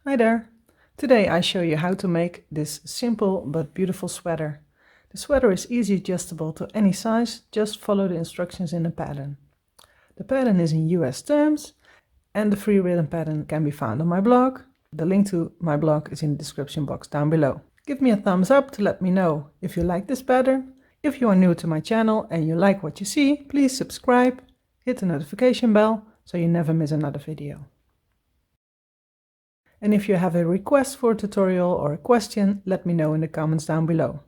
Hi there! Today I show you how to make this simple but beautiful sweater. The sweater is easy adjustable to any size, just follow the instructions in the pattern. The pattern is in US terms and the free written pattern can be found on my blog. The link to my blog is in the description box down below. Give me a thumbs up to let me know if you like this pattern. If you are new to my channel and you like what you see, please subscribe, hit the notification bell so you never miss another video. And if you have a request for a tutorial or a question, let me know in the comments down below.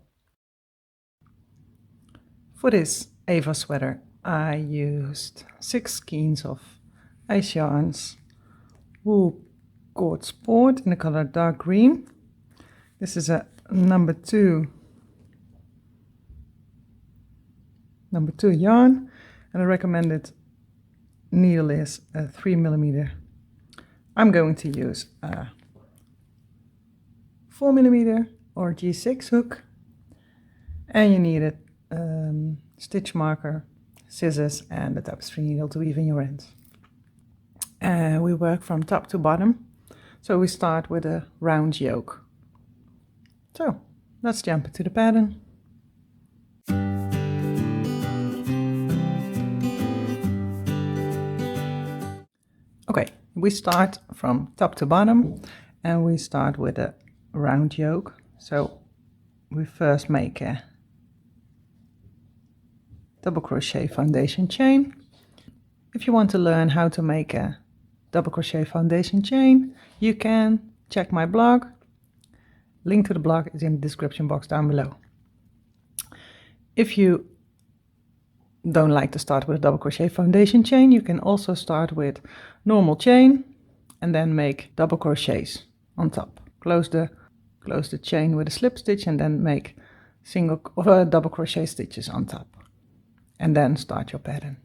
For this AVA sweater, I used 6 skeins of ice yarns, wool cord sport in the color dark green. This is a number 2 yarn, and the recommended needle is a 3mm. I'm going to use a 4mm or G6 hook, and you need a stitch marker, scissors and the tapestry needle to weave in your ends. We work from top to bottom, so we start with a round yoke. So let's jump into the pattern. Okay, we start from top to bottom and we start with a round yoke. So we first make a double crochet foundation chain. If you want to learn how to make a double crochet foundation chain, you can check my blog. Link to the blog is in the description box down below. If you don't like to start with a double crochet foundation chain, you can also start with normal chain and then make double crochets on top. Close the chain with a slip stitch and then make single or double crochet stitches on top, and then start your pattern.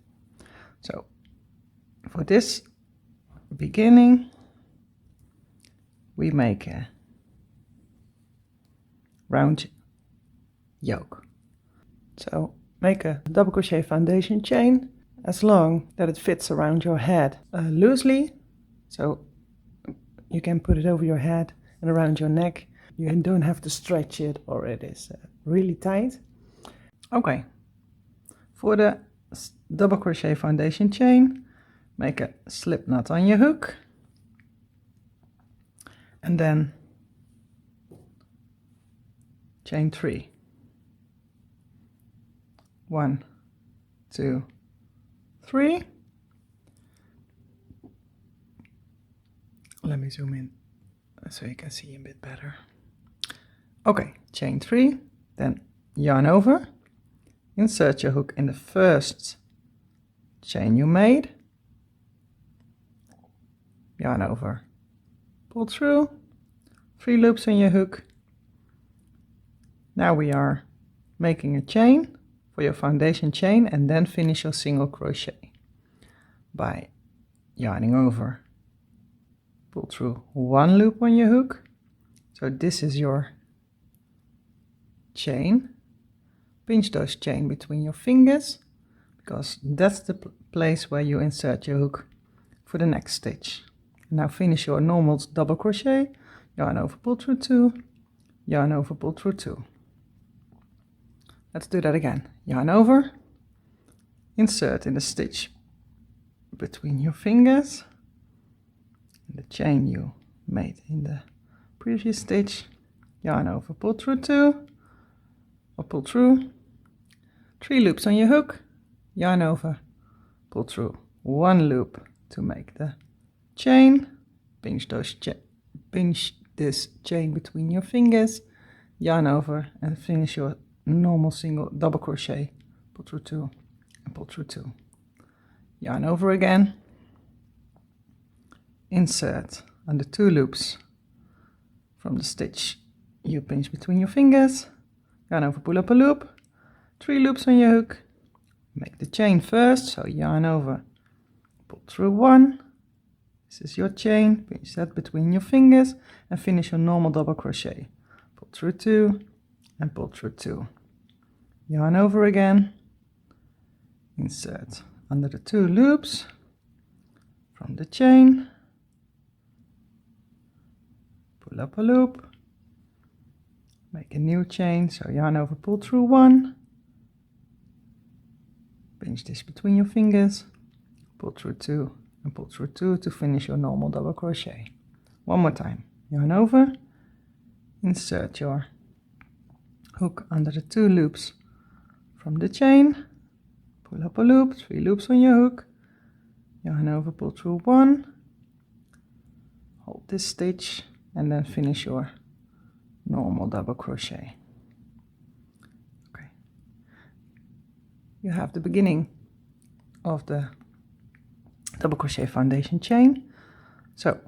So for this beginning, we make a round yoke. So make a double crochet foundation chain as long that it fits around your head loosely, so you can put it over your head and around your neck. You don't have to stretch it or it is really tight. Okay, for the double crochet foundation chain, make a slip knot on your hook and then chain 3. 1, 2, 3. Let me zoom in so you can see a bit better. Okay, chain 3, then yarn over, insert your hook in the first chain you made, yarn over, pull through, 3 loops on your hook. Now we are making a chain for your foundation chain and then finish your single crochet by yarning over, pull through 1 loop on your hook. So this is your chain. Pinch those chain between your fingers because that's the place where you insert your hook for the next stitch. Now finish your normal double crochet, yarn over, pull through 2, yarn over, pull through 2. Let's do that again. Yarn over, insert in the stitch between your fingers, the chain you made in the previous stitch, yarn over, pull through 2, or pull through, 3 loops on your hook, yarn over, pull through 1 loop to make the chain, pinch this chain between your fingers, yarn over and finish your normal single double crochet, pull through 2 and pull through 2, yarn over again, insert on the 2 loops from the stitch you pinch between your fingers, yarn over, pull up a loop, 3 loops on your hook, make the chain first, so yarn over, pull through 1, this is your chain, pinch that between your fingers and finish your normal double crochet, pull through 2 and pull through 2, yarn over again, insert under the 2 loops from the chain, pull up a loop, make a new chain, so yarn over, pull through 1, pinch this between your fingers, pull through 2 and pull through 2 to finish your normal double crochet. One more time, yarn over, insert your hook under the 2 loops from the chain, pull up a loop, 3 loops on your hook, yarn over, pull through 1, hold this stitch and then finish your normal double crochet. Okay, you have the beginning of the double crochet foundation chain, so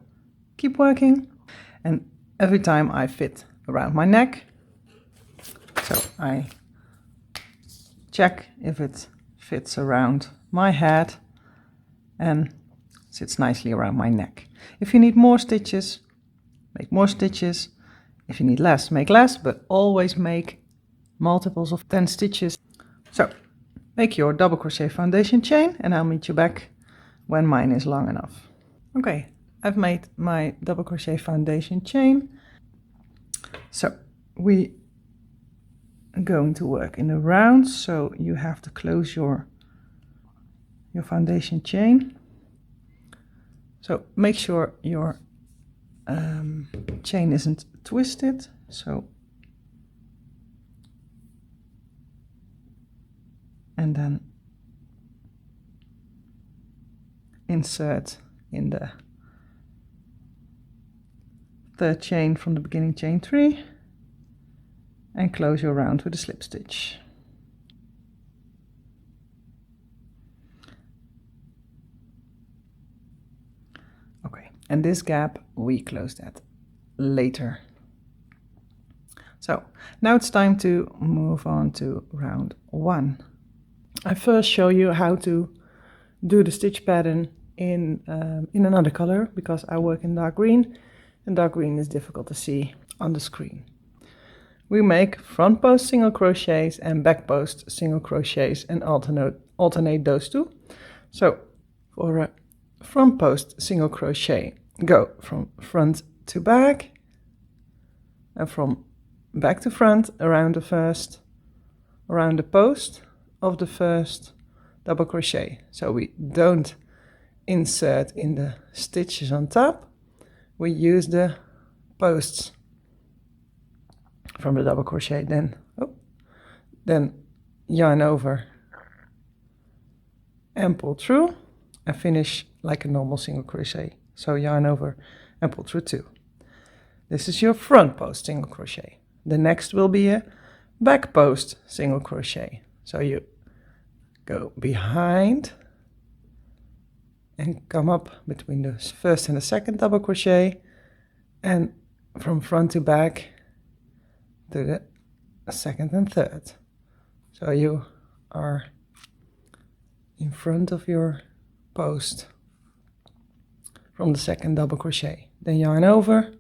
keep working, and every time I fit around my neck, so I check if it fits around my head and sits nicely around my neck. If you need more stitches, make more stitches. If you need less, make less, but always make multiples of 10 stitches. So make your double crochet foundation chain and I'll meet you back when mine is long enough. Okay, I've made my double crochet foundation chain. So we are going to work in a round, so you have to close your foundation chain. So make sure your chain isn't twisted, so and then insert in the 3rd chain from the beginning, chain 3, and close your round with a slip stitch. Okay, and this gap we close that later. So now it's time to move on to round 1. I first show you how to do the stitch pattern in another color, because I work in dark green and dark green is difficult to see on the screen. We make front post single crochets and back post single crochets and alternate those two. So for a front post single crochet, go from front to back and from back to front around the post of the first double crochet. So we don't insert in the stitches on top, we use the posts from the double crochet, then yarn over and pull through and finish like a normal single crochet. So yarn over and pull through 2. This is your front post single crochet. The next will be a back post single crochet. So you go behind and come up between the first and the second double crochet, and from front to back to the second and third. So you are in front of your post from the second double crochet. Then yarn over,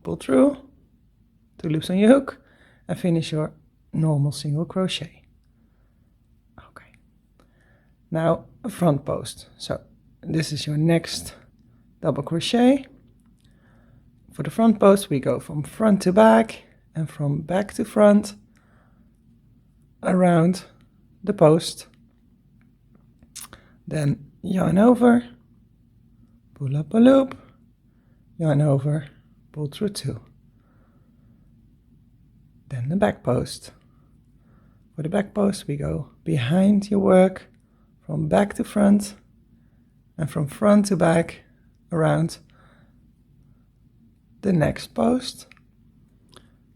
pull through, 2 loops on your hook, and finish your normal single crochet. Okay, now a front post. So this is your next double crochet. For the front post we go from front to back and from back to front around the post. Then yarn over, pull up a loop, yarn over, pull through 2. Then the back post. For the back post we go behind your work from back to front and from front to back around the next post.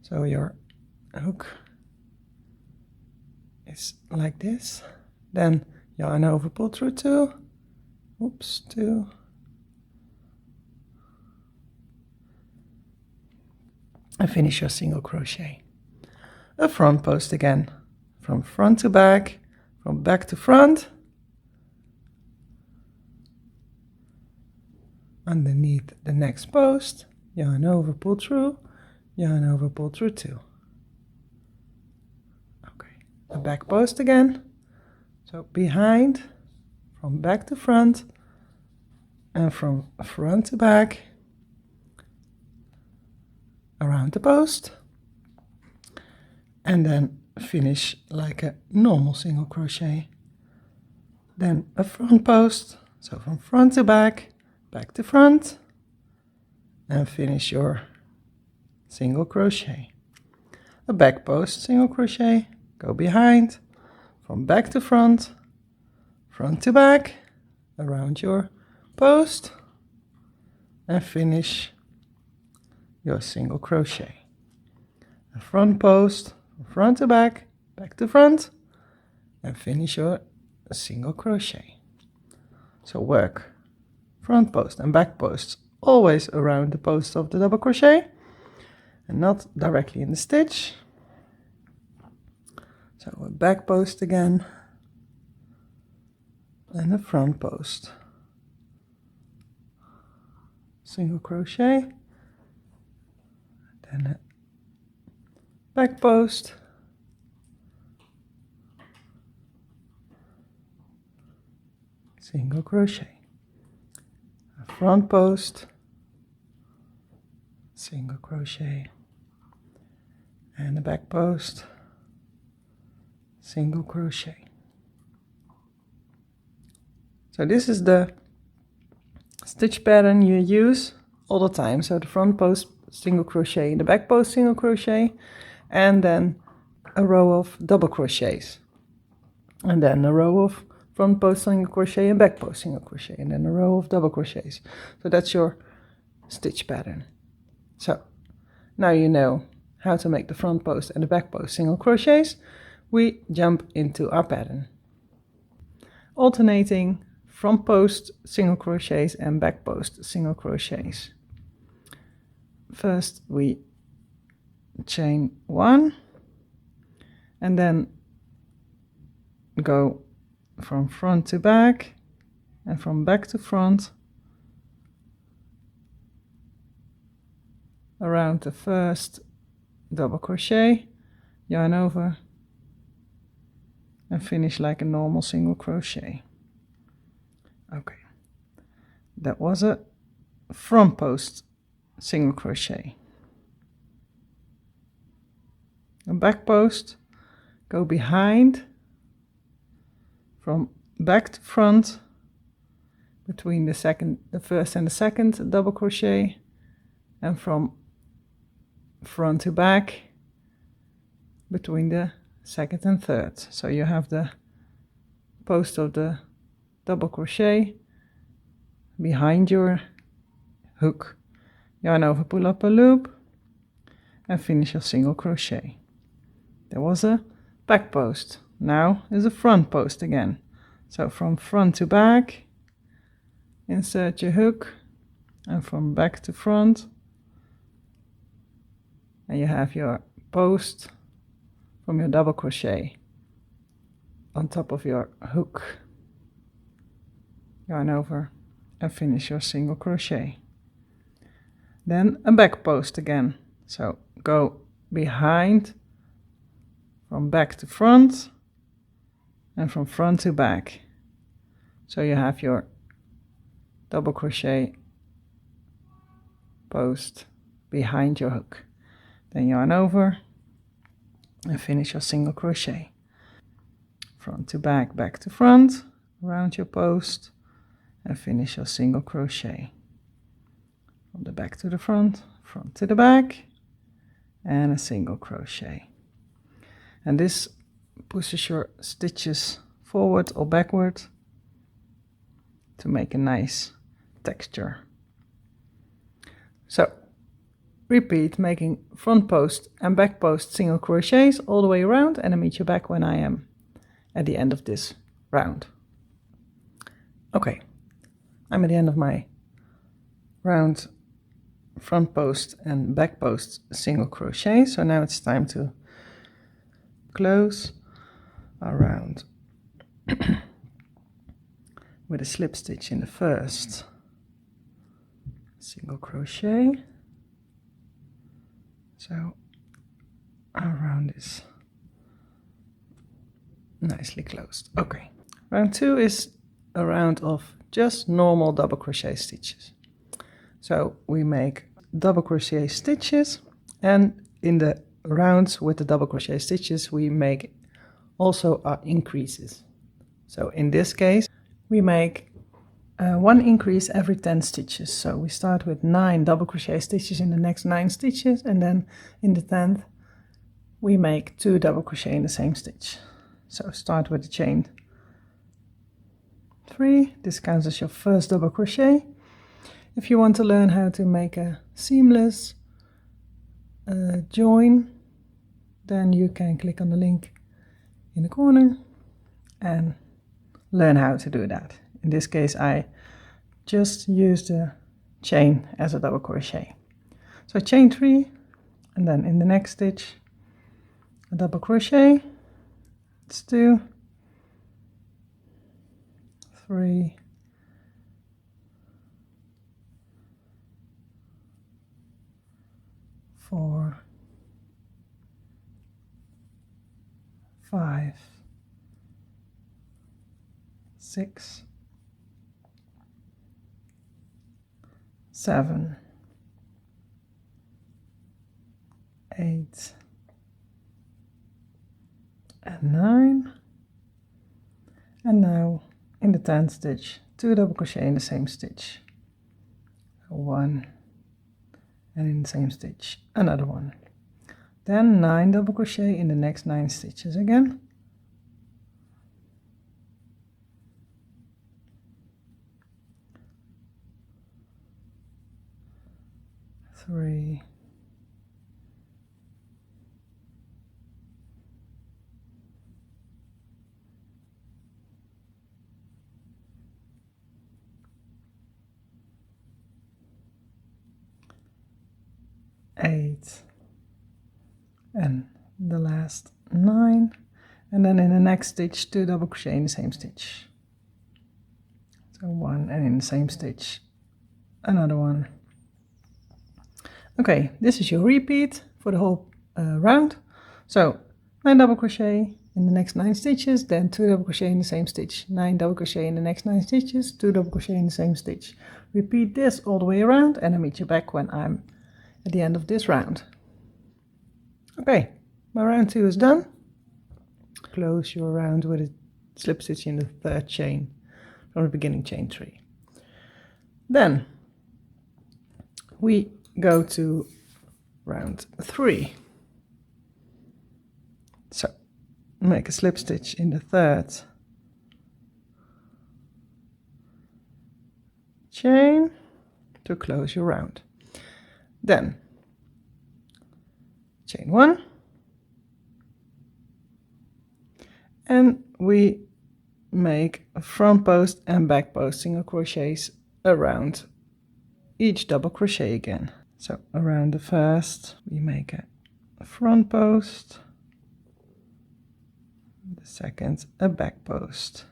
So your hook is like this. Then yarn over, pull through 2, 2, and finish your single crochet. A front post again, from front to back, from back to front, underneath the next post, yarn over, pull through, yarn over, pull through 2. Okay, a back post again, so behind, from back to front, and from front to back, around the post, and then finish like a normal single crochet. Then a front post, so from front to back, back to front, and finish your single crochet. A back post, single crochet, go behind, from back to front to back, around your post, and finish your single crochet. A front post, front to back, back to front, and finish your single crochet. So work front post and back posts always around the post of the double crochet and not directly in the stitch. So a back post again and a front post, single crochet, then a back post, single crochet, a front post, single crochet, and a back post, single crochet. So this is the stitch pattern you use all the time. So the front post single crochet, the back post single crochet, and then a row of double crochets, and then a row of front post single crochet and back post single crochet, and then a row of double crochets. So that's your stitch pattern. So now you know how to make the front post and the back post single crochets. We jump into our pattern, alternating front post single crochets and back post single crochets. First we chain 1 and then go from front to back and from back to front around the first double crochet, yarn over, and finish like a normal single crochet. Okay, that was a front post single crochet. A back post, go behind, from back to front, between the first and the second double crochet, and from front to back between the second and third. So you have the post of the double crochet behind your hook, yarn over, pull up a loop, and finish your single crochet. There was a back post. Now is a front post again. So from front to back, insert your hook, and from back to front, and you have your post from your double crochet on top of your hook, yarn over, and finish your single crochet. Then a back post again. So go behind, from back to front, and from front to back. So you have your double crochet post behind your hook. Then yarn over and finish your single crochet. Front to back, back to front, around your post, and finish your single crochet. From the back to the front to the back, and a single crochet. And this pushes your stitches forward or backward to make a nice texture. So repeat making front post and back post single crochets all the way around, and I'll meet you back when I am at the end of this round. Okay, I'm at the end of my round front post and back post single crochet, so now it's time to close our round with a slip stitch in the first single crochet. So our round is nicely closed. Okay, round 2 is a round of just normal double crochet stitches. So we make double crochet stitches and in the rounds with the double crochet stitches we make also our increases. So in this case we make one increase every 10 stitches. So we start with 9 double crochet stitches in the next 9 stitches, and then in the 10th we make 2 double crochet in the same stitch. So start with the chain 3. This counts as your first double crochet. If you want to learn how to make a seamless join, then you can click on the link in the corner and learn how to do that. In this case I just use the chain as a double crochet. So chain 3, and then in the next stitch a double crochet. It's 2, 3, 4, 5, 6, 7, 8, and 9. And now in the 10th stitch 2 double crochet in the same stitch, 1, and in the same stitch another one, then 9 double crochet in the next 9 stitches again, 3, 8, and the last 9, and then in the next stitch 2 double crochet in the same stitch. So 1, and in the same stitch another one. Okay, this is your repeat for the whole round. So 9 double crochet in the next 9 stitches, then 2 double crochet in the same stitch, 9 double crochet in the next 9 stitches, 2 double crochet in the same stitch. Repeat this all the way around, and I'll meet you back when I'm at the end of this round. Okay, my round 2 is done. Close your round with a slip stitch in the 3rd chain from the beginning chain 3. Then we go to round 3. So make a slip stitch in the 3rd chain to close your round. Then chain 1, and we make a front post and back post single crochets around each double crochet again. So around the first we make a front post, the second a back post,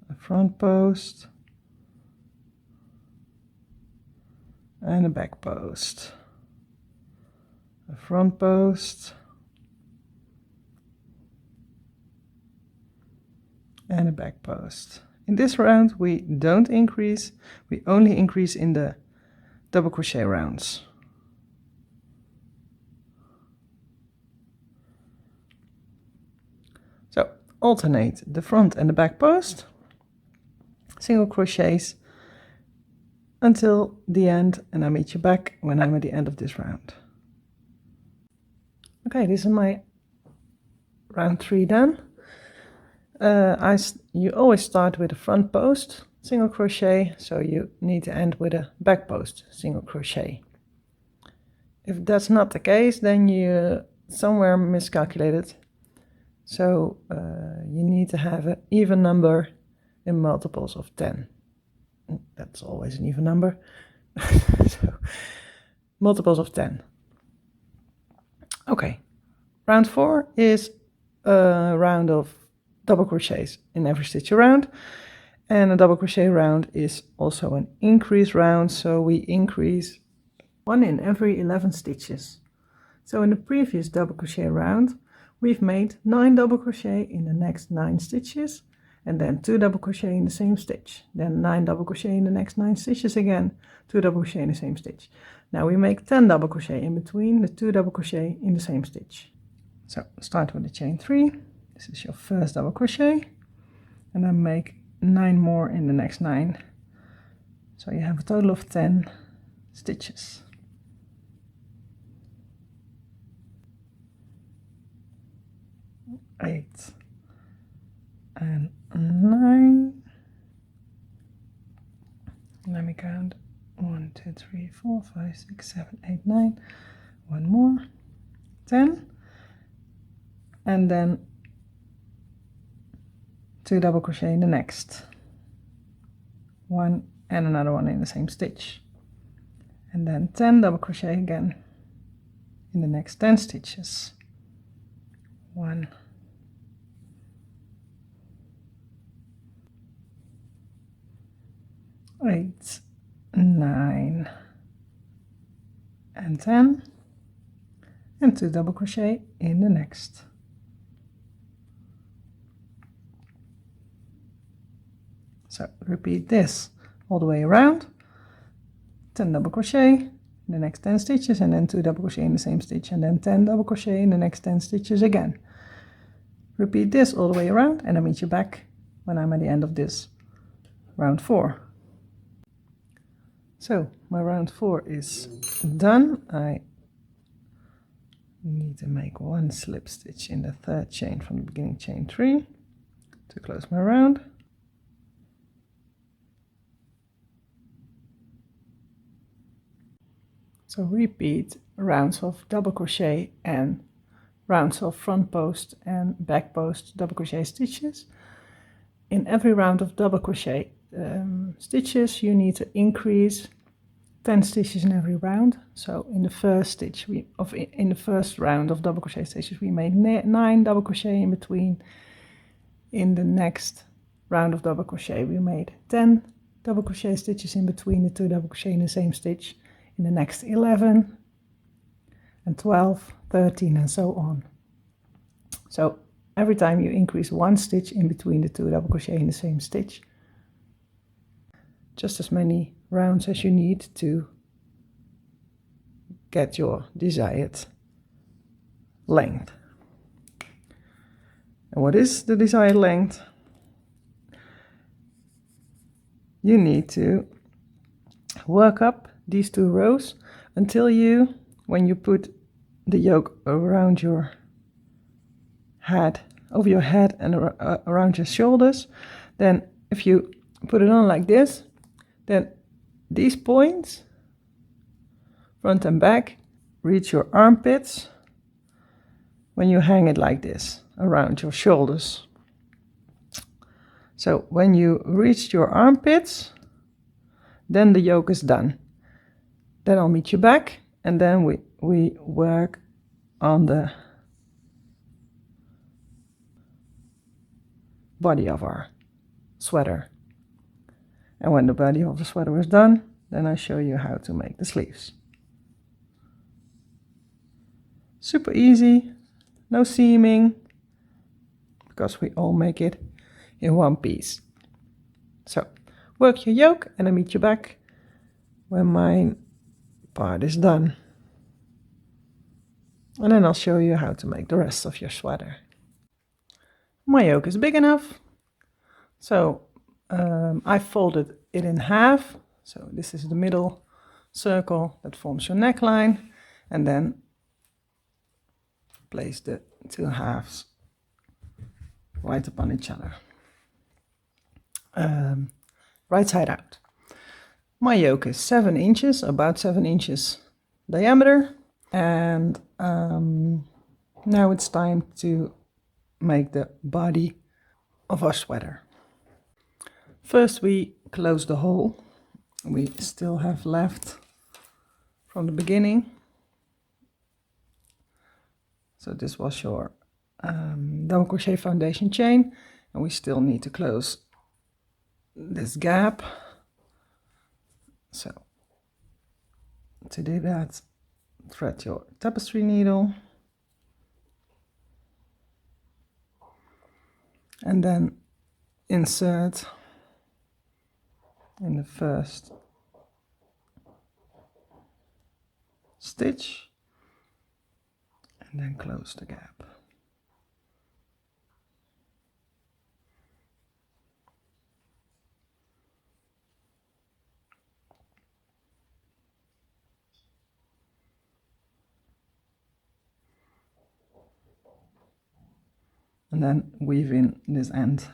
a front post, and a back post, a front post, and a back post. In this round we don't increase, we only increase in the double crochet rounds. So alternate the front and the back post, single crochets until the end, and I'll meet you back when I'm at the end of this round. Okay, this is my round 3 done. You always start with a front post single crochet, so you need to end with a back post single crochet. If that's not the case, then you somewhere miscalculated. So you need to have an even number in multiples of 10. That's always an even number. So multiples of 10. Okay, round 4 is a round of double crochets in every stitch around, and a double crochet round is also an increase round, so we increase 1 in every 11 stitches. So in the previous double crochet round we've made 9 double crochet in the next 9 stitches, and then 2 double crochet in the same stitch, then 9 double crochet in the next 9 stitches again, 2 double crochet in the same stitch. Now we make 10 double crochet in between the 2 double crochet in the same stitch. So start with the chain 3, this is your first double crochet, and then make 9 more in the next 9. So you have a total of 10 stitches. Eight and 9. Let me count. 1, 2, 3, 4, 5, 6, 7, 8, 9. One more. 10. And then 2 double crochet in the next. 1 and another one in the same stitch. And then 10 double crochet again in the next 10 stitches. 1, 8, 9 and 10, and 2 double crochet in the next. So repeat this all the way around. 10 double crochet in the next 10 stitches, and then 2 double crochet in the same stitch, and then 10 double crochet in the next 10 stitches again. Repeat this all the way around, and I'll meet you back when I'm at the end of this round 4. So my round 4 is done. I need to make 1 slip stitch in the 3rd chain from the beginning chain 3 to close my round. So repeat rounds of double crochet and rounds of front post and back post double crochet stitches. In every round of double crochet stitches, you need to increase 10 stitches in every round. So in the first stitch in the first round of double crochet stitches, we made 9 double crochet in between. In the next round of double crochet, we made 10 double crochet stitches in between the 2 double crochet in the same stitch. In the next 11 and 12, 13 and so on. So every time you increase 1 stitch in between the 2 double crochet in the same stitch, just as many rounds as you need to get your desired length. And what is the desired length? You need to work up these 2 rows until you, when you put the yoke around your head, over your head and around your shoulders, then if you put it on like this, then these points, front and back, reach your armpits when you hang it like this around your shoulders. So when you reach your armpits, then the yoke is done. Then I'll meet you back, and then we work on the body of our sweater. And when the body of the sweater is done, then I show you how to make the sleeves. Super easy, no seaming, because we all make it in one piece. So work your yoke, and I'll meet you back when my part is done. And then I'll show you how to make the rest of your sweater. My yoke is big enough, so I folded it in half. So this is the middle circle that forms your neckline, and then place the 2 halves right upon each other, right side out. My yoke is 7 inches, about 7 inches diameter, and now it's time to make the body of our sweater. First we close the hole we still have left from the beginning. So this was your double crochet foundation chain, and we still need to close this gap. So to do that, thread your tapestry needle, and then insert in the first stitch and then close the gap. And then weave in this end.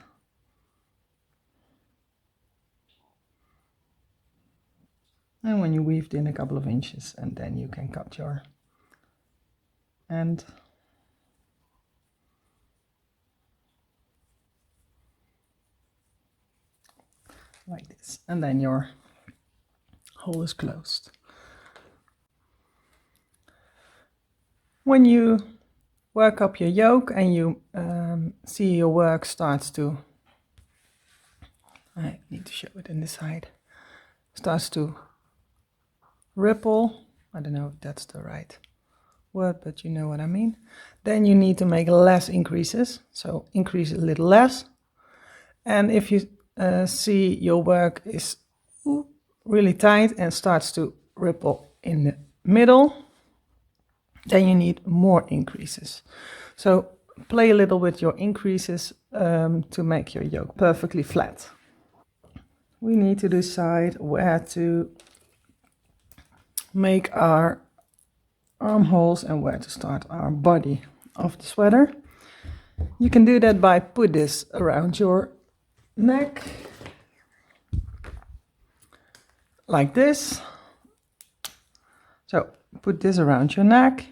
And when you weaved in a couple of inches, and then you can cut your end. Like this. And then your hole is closed. When you work up your yoke and you see your work starts to, I need to show it in the side, starts to ripple, I don't know if that's the right word, but you know what I mean, then you need to make less increases, so increase a little less. And if you see your work is really tight and starts to ripple in the middle, then you need more increases. So play a little with your increases to make your yoke perfectly flat. We need to decide where to make our armholes and where to start our body of the sweater. You can do that by put this around your neck like this. So put this around your neck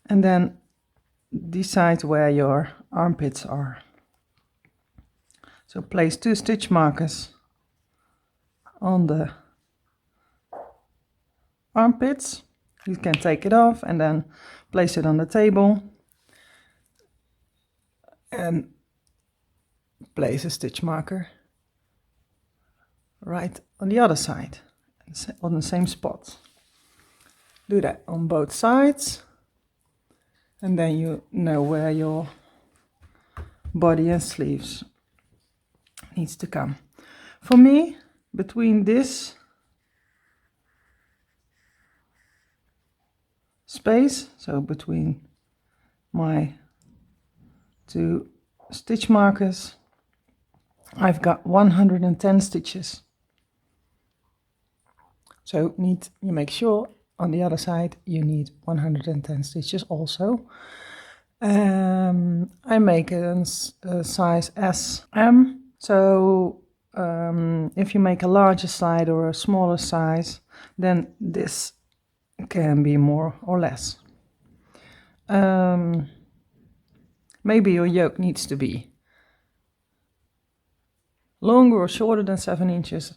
and then decide where your armpits are. So place 2 stitch markers on the armpits. You can take it off and then place it on the table and place a stitch marker right on the other side, on the same spot. Do that on both sides and then you know where your body and sleeves needs to come. For me, between this space, so between my 2 stitch markers, I've got 110 stitches. So you make sure on the other side you need 110 stitches also. I make a size SM. So if you make a larger side or a smaller size, then this can be more or less. Maybe your yoke needs to be longer or shorter than 7 inches.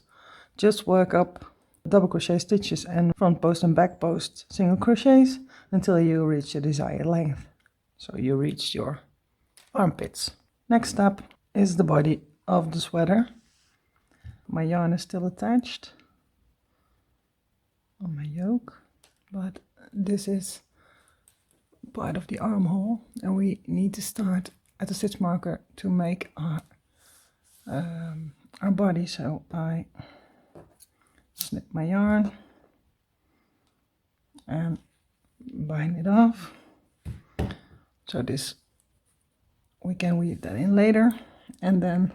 Just work up double crochet stitches and front post and back post single crochets until you reach the desired length. So you reach your armpits. Next up is the body of the sweater. My yarn is still attached on my yoke, but this is part of the armhole and we need to start at the stitch marker to make our body. So I snip my yarn and bind it off. So this, we can weave that in later, and then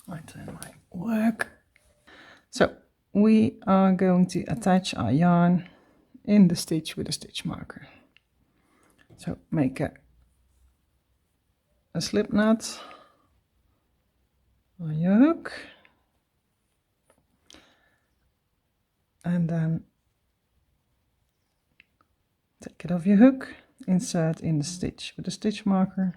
I turn my work. So we are going to attach our yarn in the stitch with a stitch marker. So make a slip knot on your hook and then take it off your hook, insert in the stitch with a stitch marker,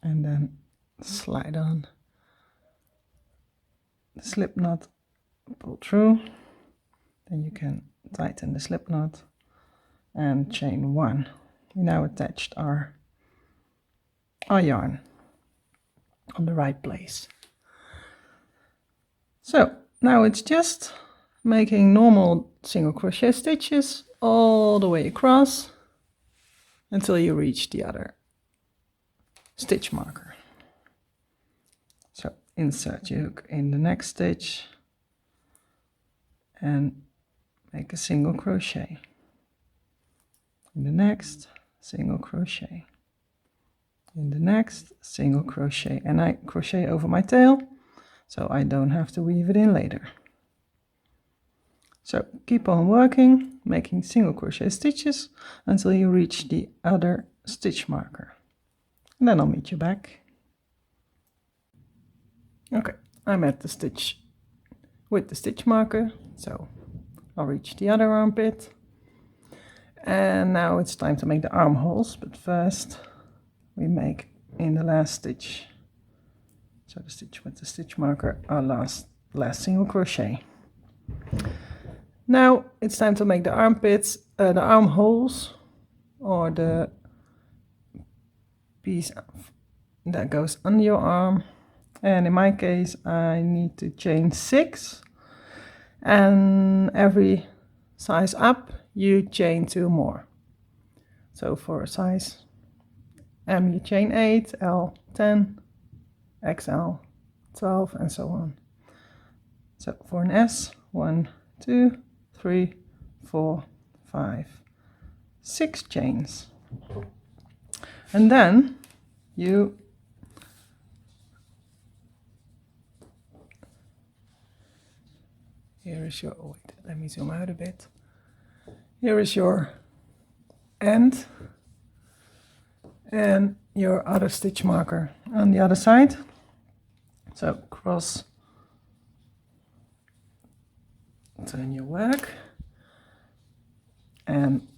and then slide on the slip knot, pull through, then you can tighten the slip knot and chain 1. We now attached our yarn on the right place. So now it's just making normal single crochet stitches all the way across until you reach the other stitch marker. So insert your hook in the next stitch and make a single crochet. In the next, single crochet. In the next, single crochet. And I crochet over my tail, so I don't have to weave it in later. So keep on working, making single crochet stitches until you reach the other stitch marker. And then I'll meet you back. Okay, I'm at the stitch with the stitch marker, so I'll reach the other armpit. And now it's time to make the armholes, but first we make in the last stitch, so the stitch with the stitch marker, our last single crochet. Now it's time to make the armpits, the armholes, or the piece that goes under your arm. And in my case I need to chain 6, and every size up you chain 2 more. So for a size M you chain 8, L 10, XL 12, and so on. So for an S, 1, 2, 3, 4, 5, 6 chains. And then you here is your, oh wait, let me zoom out a bit. Here is your end and your other stitch marker on the other side. So cross, turn your work and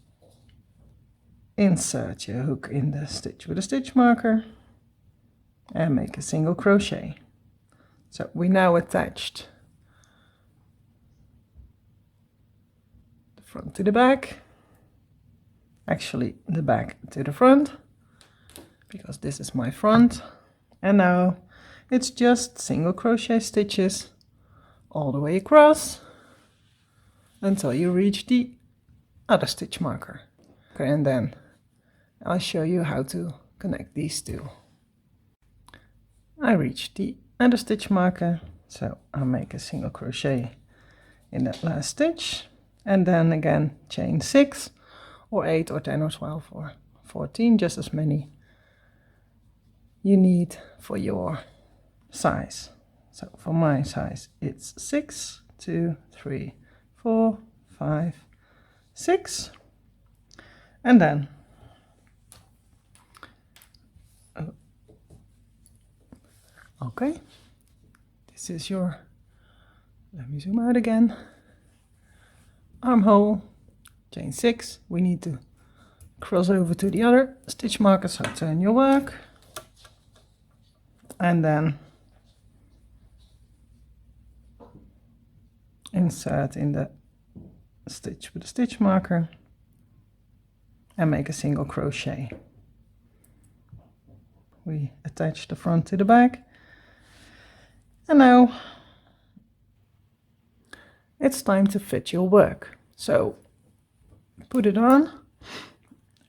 insert your hook in the stitch with a stitch marker and make a single crochet. So we now attached the front to the back, actually the back to the front, because this is my front. And now it's just single crochet stitches all the way across until you reach the other stitch marker. Okay, and then I'll show you how to connect these two. I reach the other stitch marker, so I'll make a single crochet in that last stitch, and then again chain 6 or 8 or 10 or 12 or 14, just as many you need for your size. So for my size it's 6, 2, 3, 4, 5, 6, and then okay, this is your, let me zoom out again, armhole, chain 6. We need to cross over to the other stitch marker, so turn your work and then insert in the stitch with the stitch marker and make a single crochet. We attach the front to the back, and now it's time to fit your work. So put it on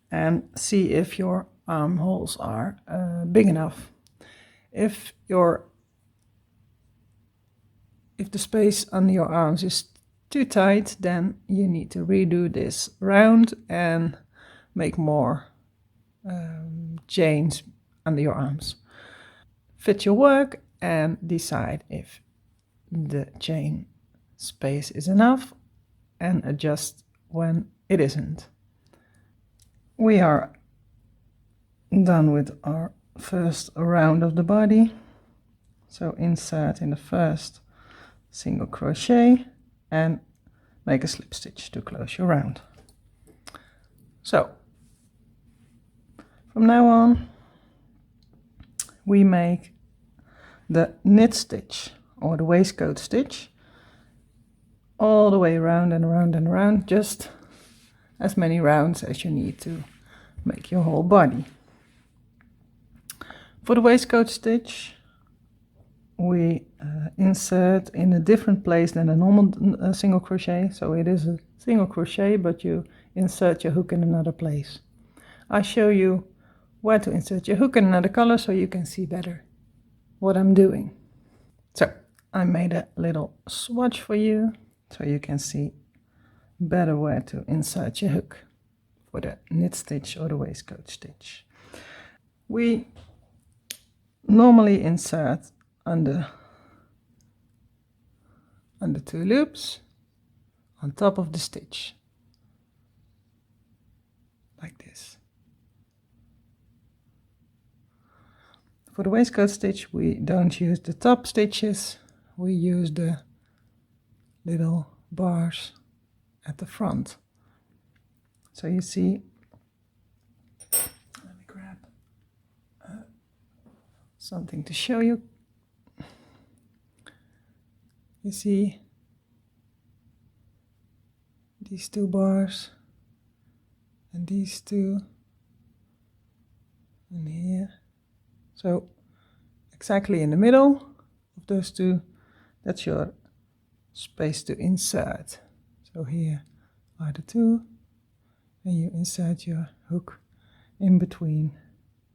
and see if your armholes are big enough. If the space under your arms is too tight, then you need to redo this round and make more chains under your arms. Fit your work and decide if the chain space is enough and adjust when it isn't. We are done with our first round of the body, so insert in the first single crochet and make a slip stitch to close your round. So from now on we make the knit stitch or the waistcoat stitch all the way around and around and around, just as many rounds as you need to make your whole body. For the waistcoat stitch we insert in a different place than a normal single crochet. So it is a single crochet, but you insert your hook in another place. I show you where to insert your hook in another color so you can see better what I'm doing. So I made a little swatch for you so you can see better where to insert your hook for the knit stitch or the waistcoat stitch. We normally insert under two loops on top of the stitch, like this. For the waistcoat stitch, we don't use the top stitches, we use the little bars at the front. So you see, let me grab something to show you. You see these two bars and these two and here. So exactly in the middle of those two, that's your space to insert. So here are the two, and you insert your hook in between.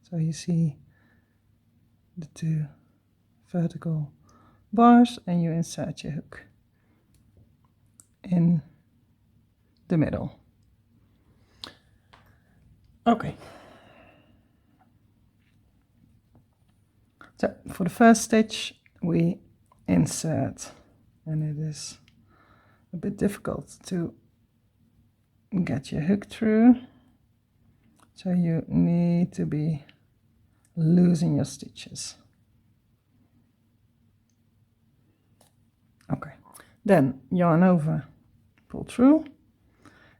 So you see the two vertical bars and you insert your hook in the middle. Okay. So for the first stitch we insert, and it is a bit difficult to get your hook through, so you need to be loosening your stitches. Okay, then yarn over, pull through,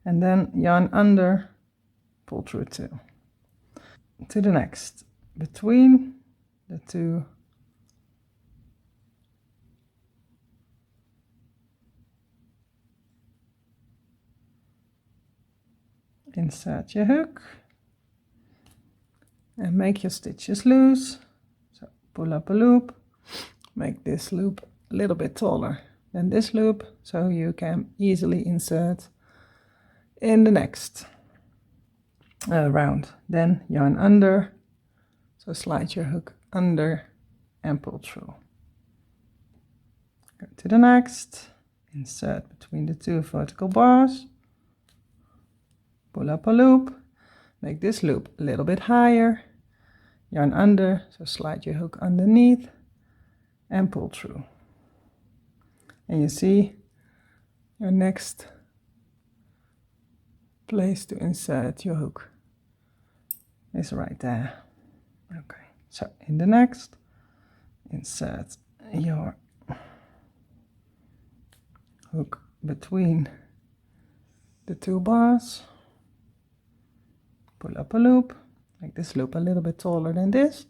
and then yarn under, pull through too. To the next, between the two insert your hook and make your stitches loose. So pull up a loop, make this loop a little bit taller than this loop so you can easily insert in the next round. Then yarn under, so slide your hook under and pull through. Go to the next, insert between the two vertical bars, pull up a loop, make this loop a little bit higher, yarn under, so slide your hook underneath and pull through. And you see your next place to insert your hook is right there. Okay, so in the next, insert your hook between the two bars, pull up a loop, make this loop a little bit taller than this,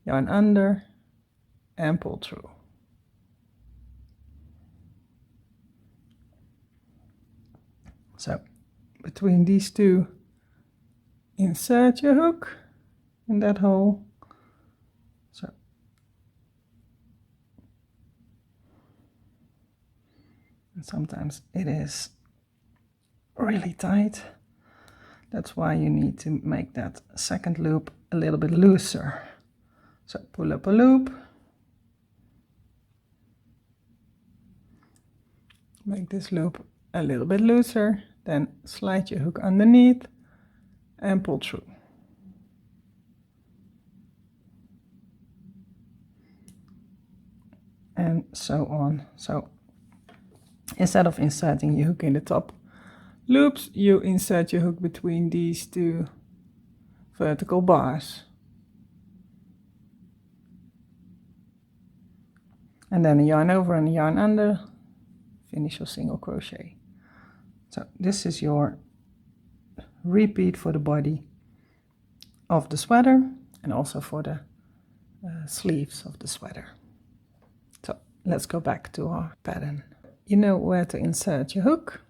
yarn under and pull through. So between these two, insert your hook in that hole. So and sometimes it is really tight. That's why you need to make that second loop a little bit looser. So pull up a loop, make this loop a little bit looser, then slide your hook underneath and pull through. And so on. So instead of inserting your hook in the top loops, you insert your hook between these two vertical bars. And then a yarn over and a yarn under, finish your single crochet. So this is your repeat for the body of the sweater and also for the sleeves of the sweater. So let's go back to our pattern. You know where to insert your hook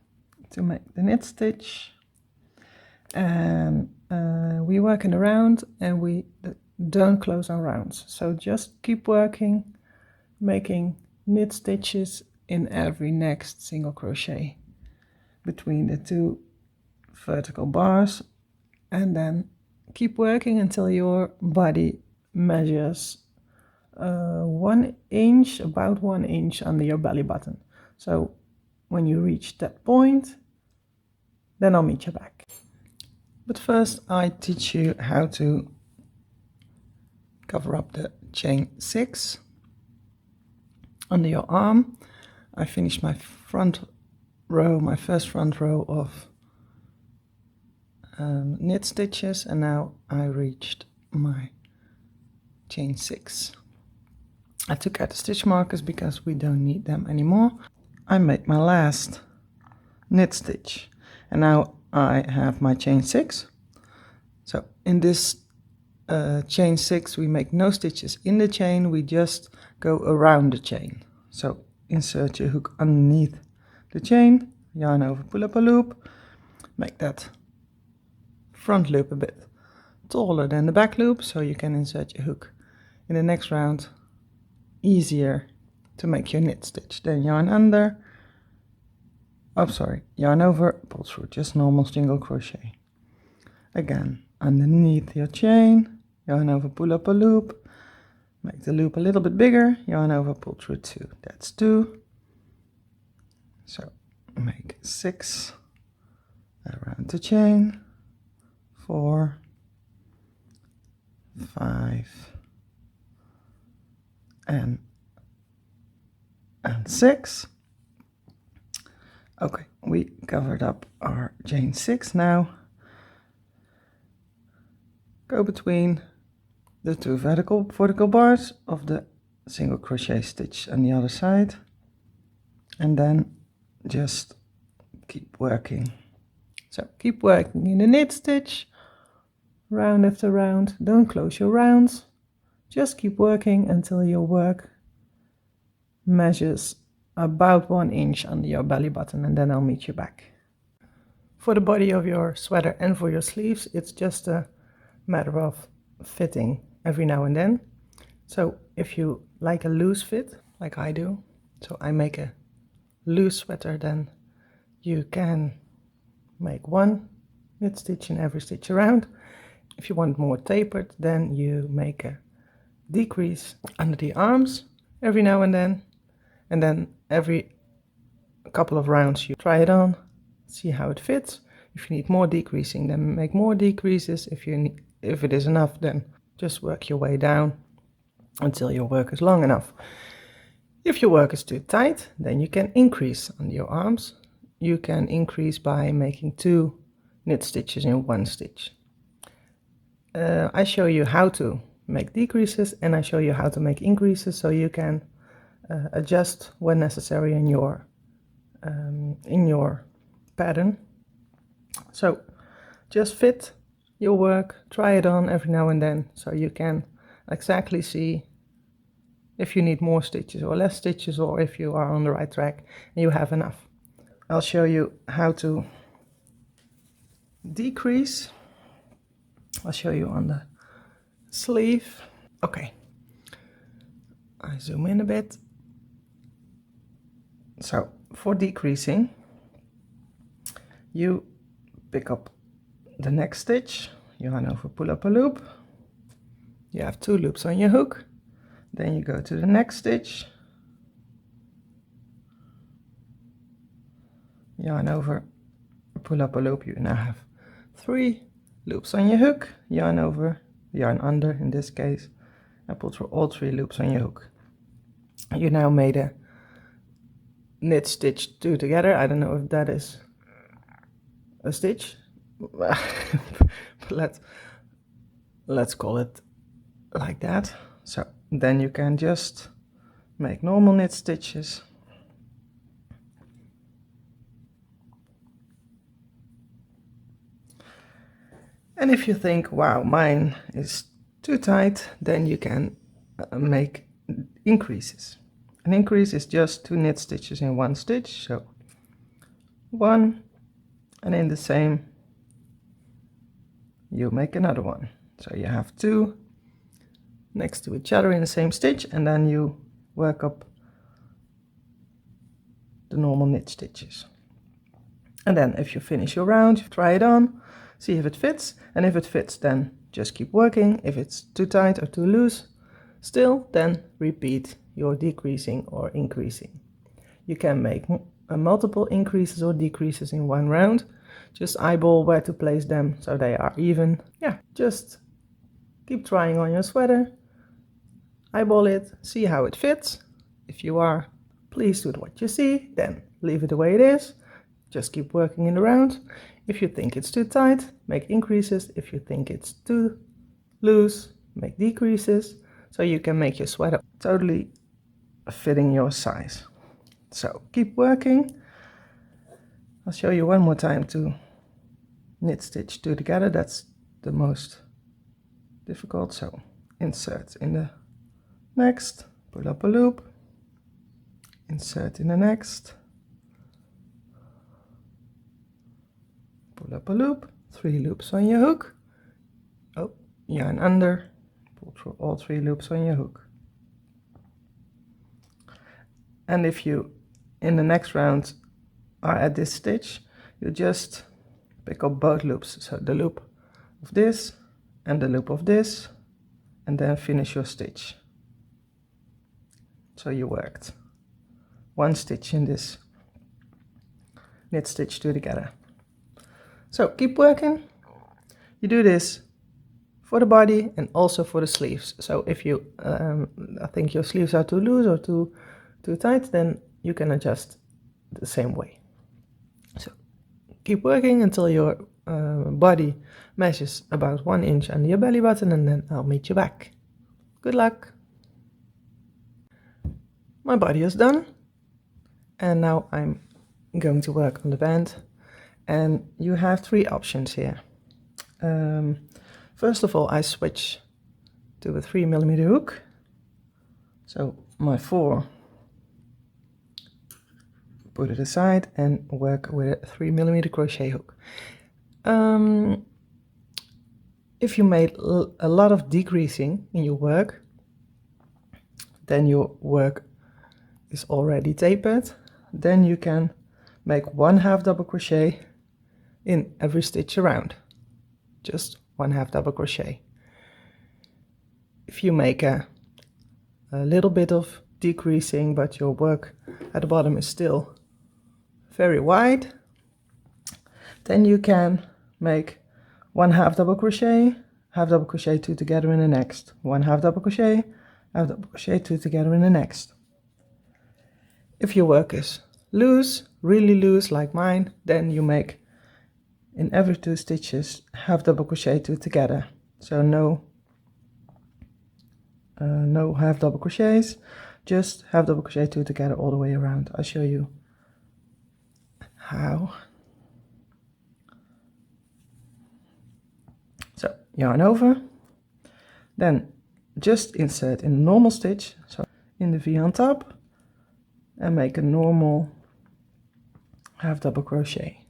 to make the knit stitch, and we work in a round and we don't close our rounds, so just keep working making knit stitches in every next single crochet between the two vertical bars, and then keep working until your body measures 1 inch, about 1 inch under your belly button. So when you reach that point, then I'll meet you back. But first I teach you how to cover up the chain 6 under your arm. I finished my first front row of knit stitches, and now I reached my chain 6. I took out the stitch markers because we don't need them anymore. I made my last knit stitch, and now I have my chain 6. So in this chain 6 we make no stitches in the chain, we just go around the chain. So insert your hook underneath the chain, yarn over, pull up a loop, make that front loop a bit taller than the back loop, so you can insert your hook in the next round easier to make your knit stitch. Then yarn under, yarn over, pull through, just normal single crochet. Again, underneath your chain, yarn over, pull up a loop, make the loop a little bit bigger, yarn over, pull through 2. That's 2. So make 6 around the chain, 4, 5, and 6. Okay, we covered up our chain 6 now. Go between the two vertical bars of the single crochet stitch on the other side, and then just keep working. So keep working in the knit stitch, round after round. Don't close your rounds, just keep working until your work measures about 1 inch under your belly button, and then I'll meet you back. For the body of your sweater and for your sleeves, it's just a matter of fitting every now and then. So if you like a loose fit, like I do, so I make a loose sweater, then you can make 1 knit stitch in every stitch around. If you want more tapered, then you make a decrease under the arms every now and then every couple of rounds you try it on, see how it fits. If you need more decreasing, then make more decreases. If it is enough, then just work your way down until your work is long enough. If your work is too tight, then you can increase on your arms. You can increase by making 2 knit stitches in 1 stitch. I show you how to make decreases, and I show you how to make increases, so you can adjust when necessary in your pattern. So just fit your work, try it on every now and then, so you can exactly see if you need more stitches or less stitches, or if you are on the right track and you have enough. I'll show you how to decrease. I'll show you on the sleeve. Okay, I zoom in a bit. So for decreasing, you pick up the next stitch, yarn over, pull up a loop. You have 2 loops on your hook. Then you go to the next stitch, yarn over, pull up a loop. You now have 3 loops on your hook, yarn over, yarn under in this case, and pull through all 3 loops on your hook. You now made a knit stitch 2 together. I don't know if that is a stitch, but let's call it like that. So then you can just make normal knit stitches. And if you think, wow, mine is too tight, then you can make increases. An increase is just 2 knit stitches in 1 stitch. So 1, and in the same you make another one. So you have 2 next to each other in the same stitch, and then you work up the normal knit stitches. And then if you finish your round, try it on, see if it fits, and if it fits, then just keep working. If it's too tight or too loose still, then repeat your decreasing or increasing. You can make multiple increases or decreases in one round. Just eyeball where to place them so they are even. Yeah, just keep trying on your sweater, eyeball it, see how it fits. If you are pleased with what you see, then leave it the way it is. Just keep working in the round. If you think it's too tight, make increases. If you think it's too loose, make decreases, so you can make your sweater totally fitting your size. So keep working. I'll show you one more time to knit stitch two together. That's the most difficult. So insert in the next, pull up a loop, insert in the next, pull up a loop, 3 loops on your hook, oh, yarn under, pull through all 3 loops on your hook. And if you in the next round are at this stitch, you just pick up both loops, so the loop of this and the loop of this, and then finish your stitch. So you worked 1 stitch in this knit stitch two together. So keep working. You do this for the body and also for the sleeves. So if you I think your sleeves are too loose or too tight, then you can adjust the same way. So keep working until your body measures about 1 inch under your belly button, and then I'll meet you back. Good luck. My body is done, and now I'm going to work on the band, and you have 3 options here. First of all, I switch to a 3mm hook, so my 4, put it aside and work with a 3mm crochet hook. If you made a lot of decreasing in your work, then your work is already tapered, then you can make 1/2 double crochet in every stitch around. Just 1/2 double crochet. If you make a little bit of decreasing, but your work at the bottom is still very wide, then you can make 1/2 double crochet, 1/2 double crochet, 2 together in the next, 1/2 double crochet, 1/2 double crochet, 2 together in the next. If your work is loose, really loose like mine, then you make in every 2 stitches 1/2 double crochet, 2 together. So no 1/2 double crochets, just 1/2 double crochet, 2 together all the way around. I'll show you how. So yarn over, then just insert in a normal stitch, so in the V on top, and make a normal 1/2 double crochet.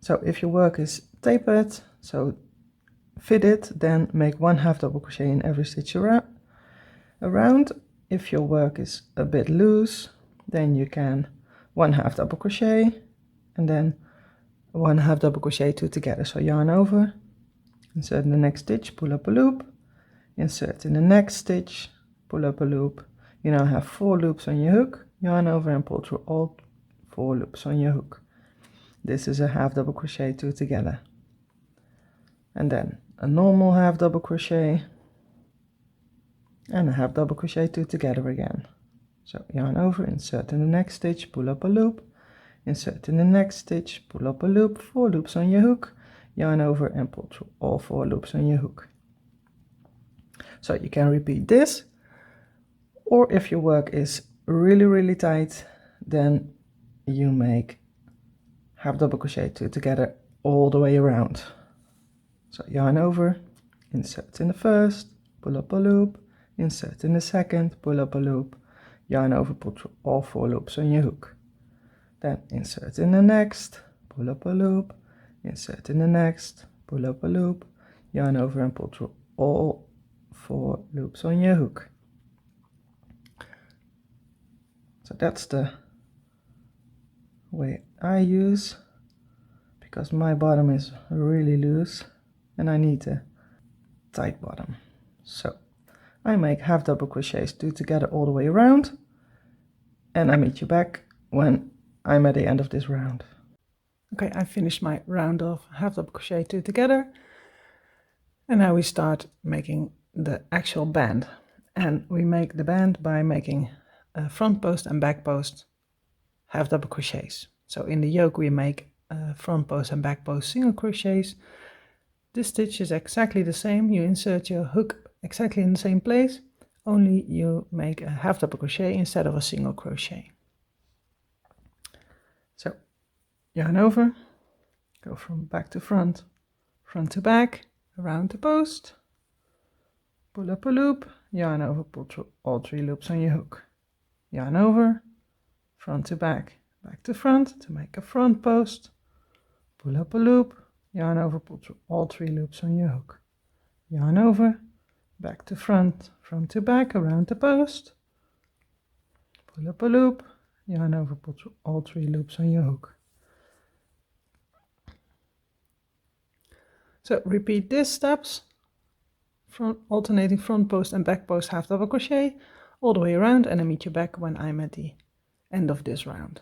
So if your work is tapered, so fit it, then make 1/2 double crochet in every stitch around. If your work is a bit loose, then you can 1/2 double crochet and then 1/2 double crochet, 2 together. So yarn over, insert in the next stitch, pull up a loop, insert in the next stitch, pull up a loop. You now have 4 loops on your hook, yarn over and pull through all 4 loops on your hook. This is a 1/2 double crochet, 2 together. And then a normal 1/2 double crochet and a 1/2 double crochet, 2 together again. So yarn over, insert in the next stitch, pull up a loop, insert in the next stitch, pull up a loop, 4 loops on your hook, yarn over and pull through all 4 loops on your hook. So you can repeat this, or if your work is really tight, then you make 1/2 double crochet, 2 together all the way around. So yarn over, insert in the first, pull up a loop, insert in the second, pull up a loop, yarn over, pull through all 4 loops on your hook. Then insert in the next, pull up a loop, insert in the next, pull up a loop, yarn over and pull through all 4 loops on your hook. So that's the way I use, because my bottom is really loose and I need a tight bottom. So I make half double crochets 2 together all the way around, and I meet you back when I'm at the end of this round. Okay, I finished my round of half double crochet 2 together, and now we start making the actual band. And we make the band by making a front post and back post half double crochets. So in the yoke we make front post and back post single crochets. This stitch is exactly the same. You insert your hook exactly in the same place, only you make a half double crochet instead of a single crochet. So yarn over, go from back to front, front to back, around the post, pull up a loop, yarn over, pull through all 3 loops on your hook, yarn over, front to back, back to front to make a front post, pull up a loop, yarn over, pull through all 3 loops on your hook, yarn over, back to front, front to back, around the post, pull up a loop, yarn over, pull through all 3 loops on your hook. So repeat these steps, alternating front post and back post half double crochet all the way around, and I meet you back when I'm at the end of this round.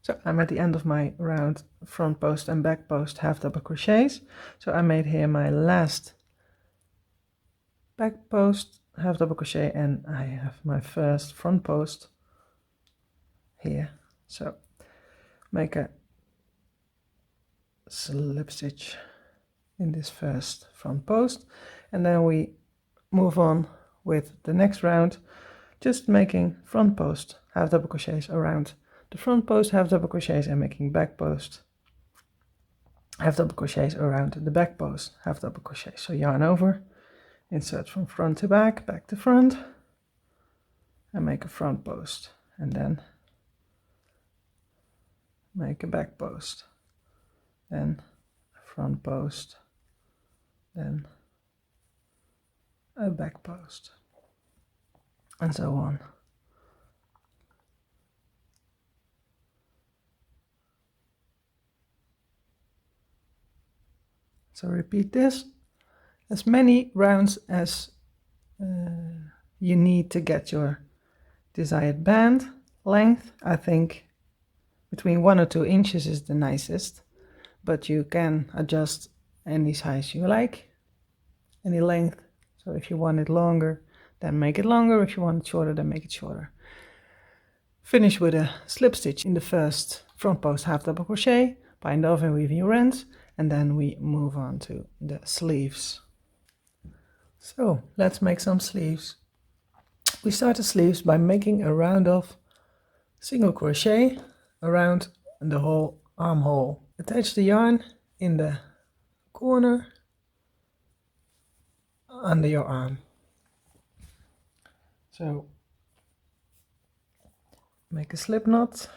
So I'm at the end of my round front post and back post half double crochets. So I made here my last back post half double crochet, and I have my first front post here. So make a slip stitch in this first front post, and then we move on with the next round, just making front post half double crochets around the front post half double crochets, and making back post half double crochets around the back post half double crochets. So yarn over, insert from front to back, back to front, and make a front post, and then make a back post, then a front post, then a back post, and so on. So repeat this as many rounds as you need to get your desired band length. I think between 1 or 2 inches is the nicest, but you can adjust any size you like, any length. So if you want it longer, then make it longer. If you want it shorter, then make it shorter. Finish with a slip stitch in the first front post half double crochet, bind off and weave in your ends, and then we move on to the sleeves. So let's make some sleeves. We start the sleeves by making a round of single crochet around the whole armhole. Attach the yarn in the corner under your arm. So make a slip knot.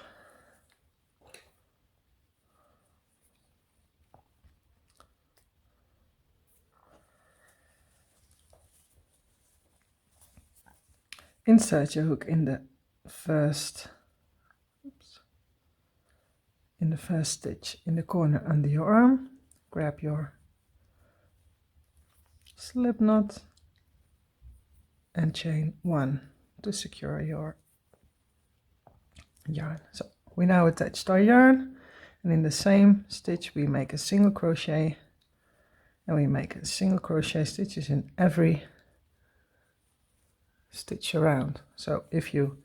Insert your hook in the first stitch in the corner under your arm. Grab your slip knot and chain 1 to secure your yarn. So we now attached our yarn, and in the same stitch we make a single crochet, and we make a single crochet stitches in every stitch around. So if you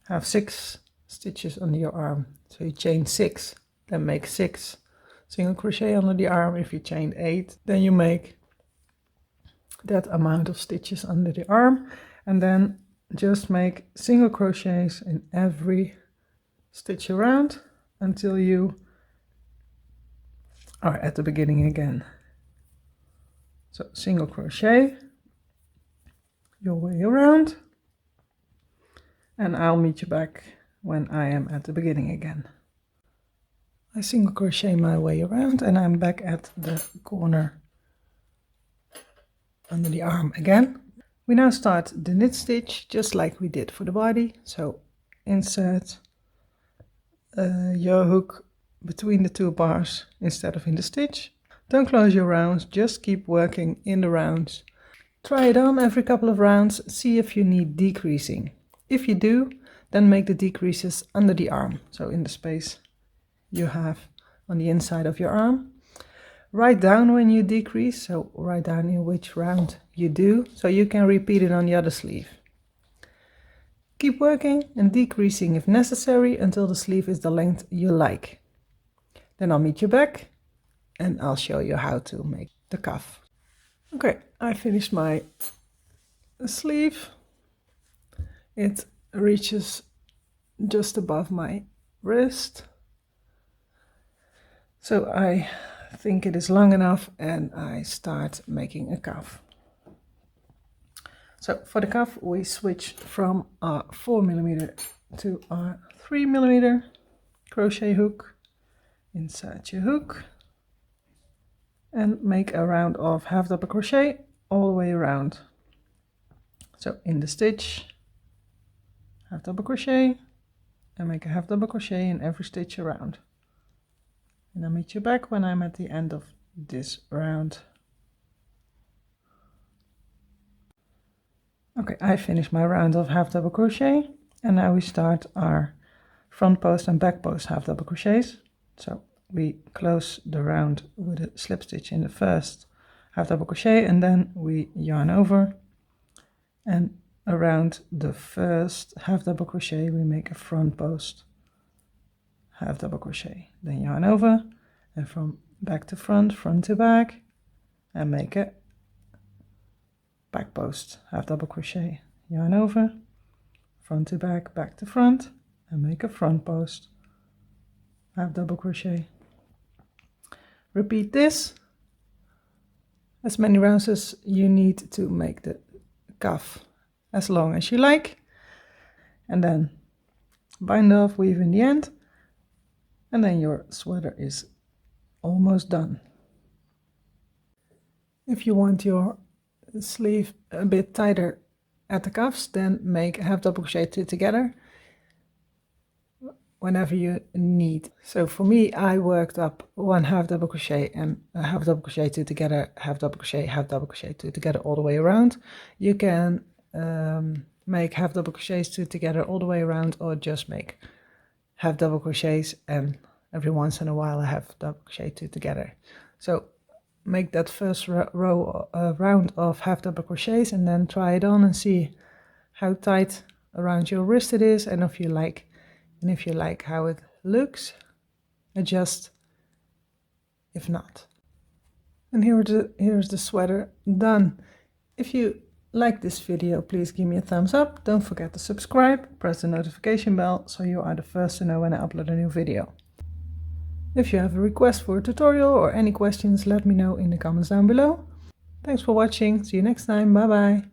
have 6 stitches under your arm, so you chain 6, then make 6 single crochet under the arm. If you chained 8, then you make that amount of stitches under the arm, and then just make single crochets in every stitch around until you are at the beginning again. So single crochet your way around, and I'll meet you back when I am at the beginning again. I single crochet my way around, and I'm back at the corner under the arm again. We now start the knit stitch just like we did for the body. So insert your hook between the two bars instead of in the stitch. Don't close your rounds, just keep working in the rounds. Try it on every couple of rounds, see if you need decreasing. If you do, then make the decreases under the arm, so in the space you have on the inside of your arm. Write down when you decrease, so write down in which round you do, so you can repeat it on the other sleeve. Keep working and decreasing if necessary until the sleeve is the length you like. Then I'll meet you back and I'll show you how to make the cuff. Okay, I finished my sleeve. It reaches just above my wrist. So I think it is long enough and I start making a cuff. So for the cuff we switch from our 4mm to our 3mm crochet hook. Insert your hook and make a round of half double crochet all the way around. So in the stitch, half double crochet and make a half double crochet in every stitch around. And I'll meet you back when I'm at the end of this round. Okay, I finished my round of half double crochet and now we start our front post and back post half double crochets. So we close the round with a slip stitch in the first half double crochet and then we yarn over, and around the first half double crochet we make a front post half double crochet, then yarn over and from back to front, front to back, and make a back post half double crochet, yarn over, front to back, back to front, and make a front post half double crochet. Repeat this as many rounds as you need to make the cuff as long as you like, and then bind off, weave in the end, and then your sweater is almost done. If you want your sleeve a bit tighter at the cuffs, then make a half double crochet two together whenever you need. So for me, I worked up one half double crochet and a half double crochet two together, half double crochet two together all the way around. You can make half double crochets two together all the way around, or just make half double crochets and every once in a while a half double crochet two together. So make that first round of half double crochets and then try it on and see how tight around your wrist it is, and if you like how it looks, adjust if not. And here's the sweater done. If you like this video, please give me a thumbs up. Don't forget to subscribe, press the notification bell so you are the first to know when I upload a new video. If you have a request for a tutorial or any questions, let me know in the comments down below. Thanks for watching. See you next time. Bye bye.